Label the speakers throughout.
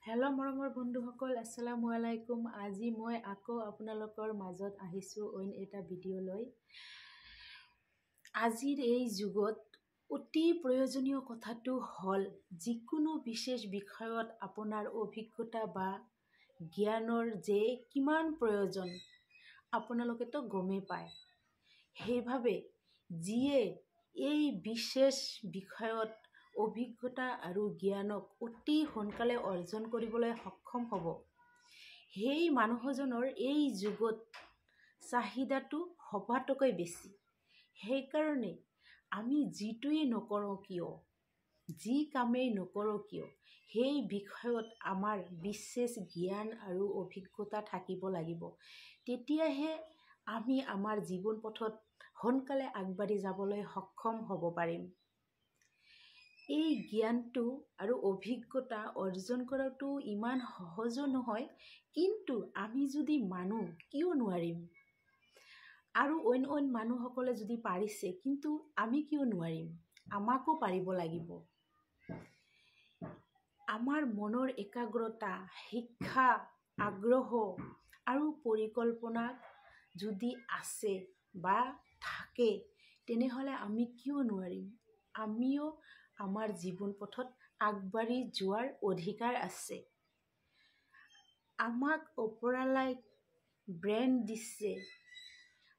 Speaker 1: Hello' মৰমৰ বন্ধুসকল, আসসালামু আলাইকুম। আজি মই আকৌ আপোনালোকৰ মাজত আহিছোঁ অইন এটা ভিডিঅ' লৈ। আজিৰ এই যুগত অতি প্ৰয়োজনীয় কথাটো হ'ল যিকোনো বিশেষ বিষয়ত আপোনাৰ অভিজ্ঞতা বা জ্ঞানৰ যে কিমান প্ৰয়োজন আপোনালোকেতো গমেই পায়। সেইভাৱে যিয়ে এই বিশেষ বিষয়ত অভিজ্ঞতা আৰু জ্ঞানক অতি সোনকালে অৰ্জন কৰিবলৈ সক্ষম হ'ব, সেই মানুহজনৰ এই যুগত চাহিদাটো সবাতোকৈ বেছি। সেইকাৰণে আমি যিটোৱেই নকৰোঁ কিয়, যি কামেই নকৰোঁ কিয়, সেই বিষয়ত আমাৰ বিশেষ জ্ঞান আৰু অভিজ্ঞতা থাকিব লাগিব। তেতিয়াহে আমি আমাৰ জীৱন পথত সোনকালে আগবাঢ়ি যাবলৈ সক্ষম হ'ব পাৰিম। এই জ্ঞানটো আৰু অভিজ্ঞতা অৰ্জন কৰাটো ইমান সহজো নহয়, কিন্তু আমি যদি মানো কিয় নোৱাৰিম? আৰু অইন মানুহসকলে যদি পাৰিছে, কিন্তু আমি কিয় নোৱাৰিম? আমাকো পাৰিব লাগিব। আমাৰ মনৰ একাগ্ৰতা, শিক্ষা, আগ্ৰহ আৰু পৰিকল্পনা যদি আছে বা থাকে, তেনেহ'লে আমি কিয় নোৱাৰিম? আমিও আমাৰ জীৱন পথত আগবাঢ়ি যোৱাৰ অধিকাৰ আছে। আমাক ওপৰৱালাই ব্ৰেইন দিছে,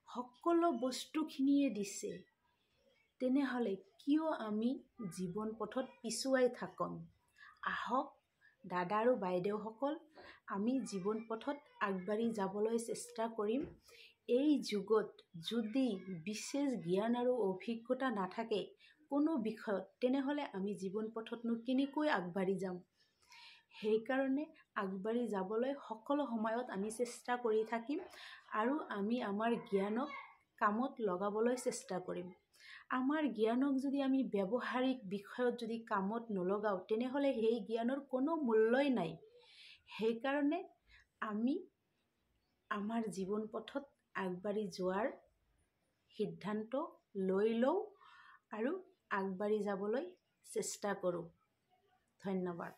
Speaker 1: সকলো বস্তুখিনিয়ে দিছে, তেনেহ'লে কিয় আমি জীৱন পথত পিছুৱাই থাকোঁ? আহক দাদা আৰু বাইদেউসকল, আমি জীৱন পথত আগবাঢ়ি যাবলৈ চেষ্টা কৰিম। এই যুগত যদি বিশেষ জ্ঞান আৰু অভিজ্ঞতা নাথাকে কোনো বিষয়ত, তেনেহ'লে আমি জীৱন পথতনো কেনেকৈ আগবাঢ়ি যাম? সেইকাৰণে আগবাঢ়ি যাবলৈ সকলো সময়ত আমি চেষ্টা কৰি থাকিম আৰু আমি আমাৰ জ্ঞানক কামত লগাবলৈ চেষ্টা কৰিম। আমাৰ জ্ঞানক যদি আমি ব্যৱহাৰিক বিষয়ত যদি কামত নলগাওঁ, তেনেহ'লে সেই জ্ঞানৰ কোনো মূল্যই নাই। সেইকাৰণে আমি আমাৰ জীৱন পথত আগবাঢ়ি যোৱাৰ সিদ্ধান্ত লৈ লওঁ আৰু আগবাঢ়ি যাবলৈ চেষ্টা কৰোঁ। ধন্যবাদ।